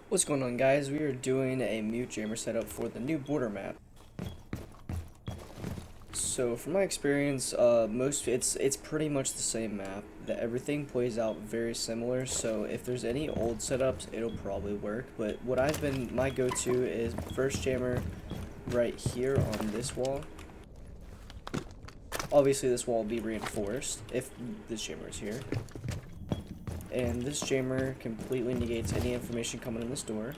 What's going on, guys? We are doing a mute jammer setup for the new border map. So from my experience, it's pretty much the same map. That everything plays out very similar. So if there's any old setups, it'll probably work. But my go-to is first jammer right here on this wall. Obviously, this wall will be reinforced if this jammer is here. And this jammer completely negates any information coming in this door.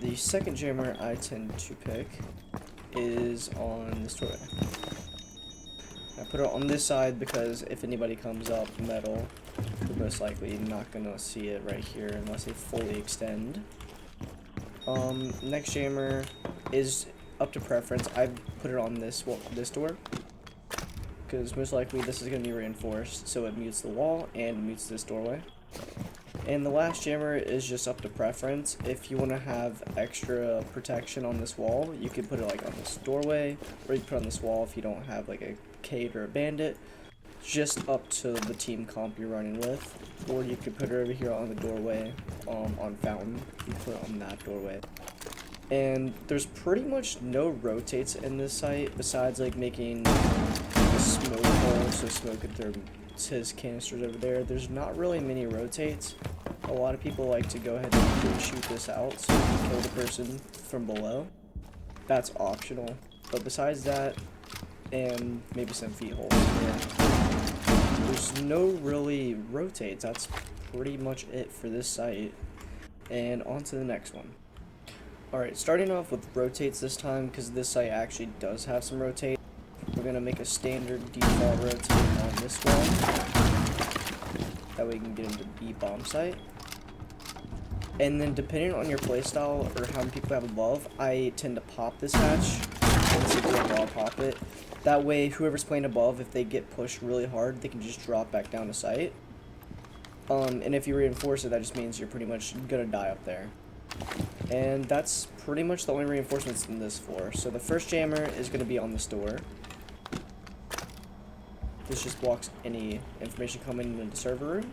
The second jammer I tend to pick is on this doorway. I put it on this side because if anybody comes up metal, they're most likely not gonna see it right here unless they fully extend. Next jammer is up to preference. I put it on this door because most likely this is gonna be reinforced, so it mutes the wall and mutes this doorway. And the last jammer is just up to preference. If you want to have extra protection on this wall, you could put it like on this doorway, or you can put it on this wall if you don't have like a cave or a bandit. Just up to the team comp you're running with. Or you could put it over here on the doorway, on fountain. You can put it on that doorway. And there's pretty much no rotates in this site besides like making a smoke hole so smoke can throw his canisters over there. There's not really many rotates. A lot of people like to go ahead and shoot this out so you can kill the person from below. That's optional. But besides that, and maybe some feet holes here, there's no really rotates. That's pretty much it for this site. And on to the next one. Alright, starting off with rotates this time, because this site actually does have some rotates. We're going to make a standard default rotate on this wall. That way you can get into B bomb site. And then depending on your playstyle or how many people have above, I tend to pop this hatch. And simply I'll pop it. That way whoever's playing above, if they get pushed really hard, they can just drop back down to site. And if you reinforce it, that just means you're pretty much going to die up there. And that's pretty much the only reinforcements in this floor. So the first jammer is going to be on this door. This just blocks any information coming into the server room.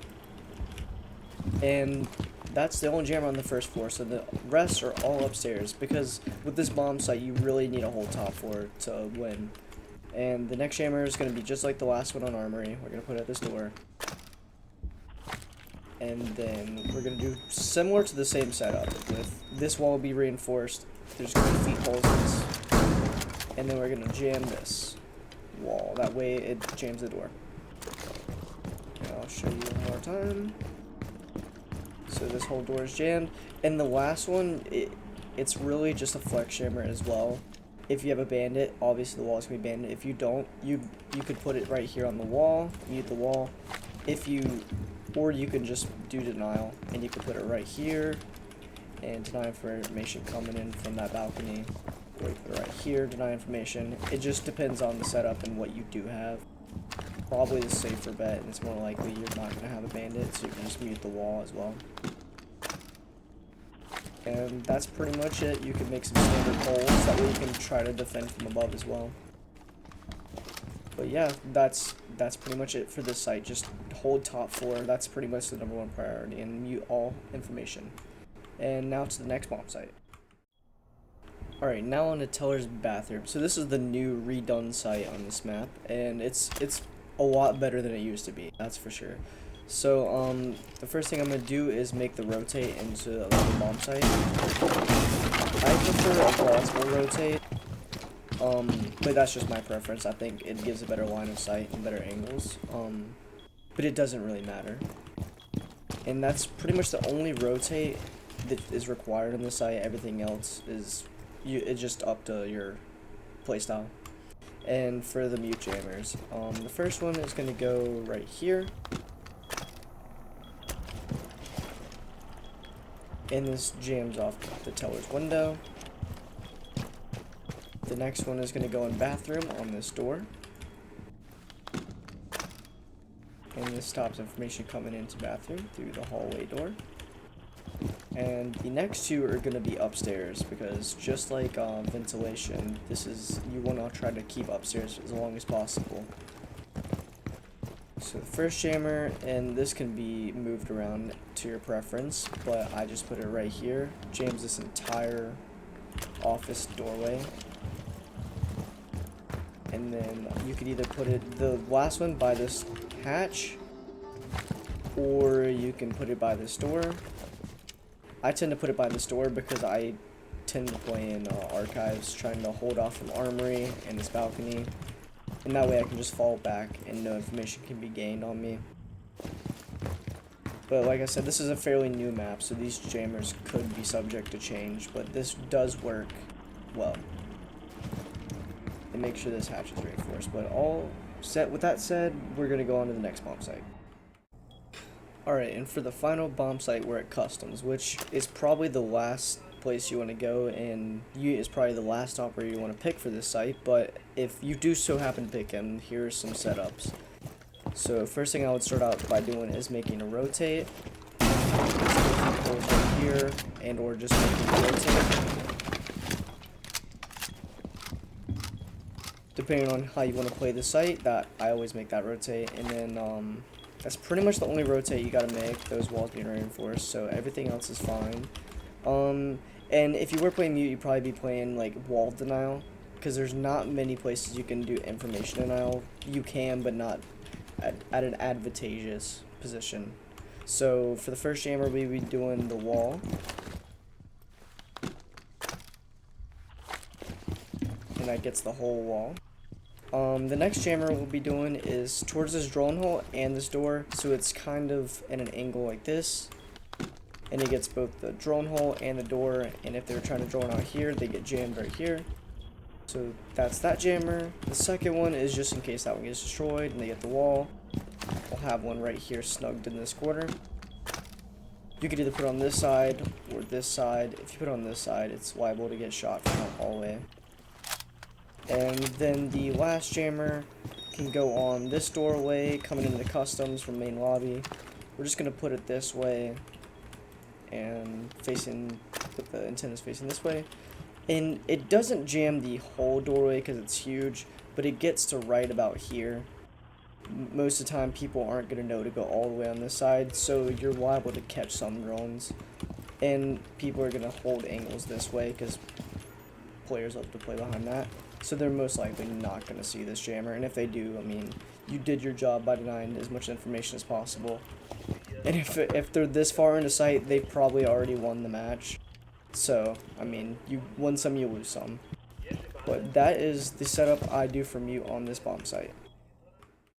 And that's the only jammer on the first floor, so the rest are all upstairs, because with this bomb site you really need a whole top floor to win. And the next jammer is going to be just like the last one on Armory. We're going to put it at this door. And then we're going to do similar to the same setup. With this wall will be reinforced, there's going to be feet holes in this. And then we're going to jam this wall. That way it jams the door. Okay, I'll show you one more time. So this whole door is jammed. And the last one, it's really just a flex jammer as well. If you have a bandit, obviously the wall is going to be bandit. If you don't, you could put it right here on the wall, mute the wall. Or you can just do denial, and you can put it right here, and deny information coming in from that balcony. Or you put it right here, deny information. It just depends on the setup and what you do have. Probably the safer bet, and it's more likely you're not going to have a bandit, so you can just mute the wall as well. And that's pretty much it. You can make some standard holes, that way you can try to defend from above as well. But yeah, that's pretty much it for this site. Just hold top floor. That's pretty much the #1 priority, and mute all information. And now to the next bomb site. Alright, now on to Teller's bathroom. So this is the new redone site on this map, and it's a lot better than it used to be, that's for sure. So the first thing I'm going to do is make the rotate into a bomb site. I prefer a plausible rotate, but that's just my preference. I think it gives a better line of sight and better angles, but it doesn't really matter. And that's pretty much the only rotate that is required on this site. Everything else is it's just up to your playstyle. And for the mute jammers, the first one is going to go right here. And this jams off the teller's window. The next one is going to go in bathroom on this door. And this stops information coming into bathroom through the hallway door. And the next two are going to be upstairs, because just like ventilation, you want to try to keep upstairs as long as possible. So the first jammer, and this can be moved around to your preference, but I just put it right here. Jams this entire office doorway. And then you could either put it, the last one, by this hatch, or you can put it by this door. I tend to put it by this door because I tend to play in archives, trying to hold off from Armory and this balcony. And that way I can just fall back and no information can be gained on me. But like I said, this is a fairly new map, so these jammers could be subject to change, but this does work well. And make sure this hatch is reinforced. But all set, with that said, we're going to go on to the next bomb site. Alright, and for the final bomb site, we're at customs, which is probably the last place you want to go, and is probably the last operator you want to pick for this site. But if you do so happen to pick him, here are some setups. So first thing I would start out by doing is making a rotate. Right here, and or just making a rotate. Depending on how you want to play the site, that I always make that rotate, and then that's pretty much the only rotate you gotta make, those walls being reinforced, so everything else is fine. And if you were playing mute, you'd probably be playing like wall denial, because there's not many places you can do information denial. You can, but not at an advantageous position. So for the first jammer, we'd be doing the wall. And that gets the whole wall. The next jammer we'll be doing is towards this drone hole and this door, so it's kind of at an angle like this, and it gets both the drone hole and the door, and if they're trying to drone out here, they get jammed right here. So that's that jammer. The second one is just in case that one gets destroyed and they get the wall. We'll have one right here snugged in this corner. You could either put it on this side or this side. If you put it on this side, it's liable to get shot from the hallway. And then the last jammer can go on this doorway coming into the customs from main lobby. We're just going to put it this way and put the antennas facing this way. And it doesn't jam the whole doorway because it's huge, but it gets to right about here. Most of the time people aren't going to know to go all the way on this side, so you're liable to catch some drones. And people are going to hold angles this way because players love to play behind that. So they're most likely not going to see this jammer, and if they do, I mean, you did your job by denying as much information as possible. And if they're this far into sight, they probably already won the match. So, I mean, you win some, you lose some. But that is the setup I do for mute on this bomb site.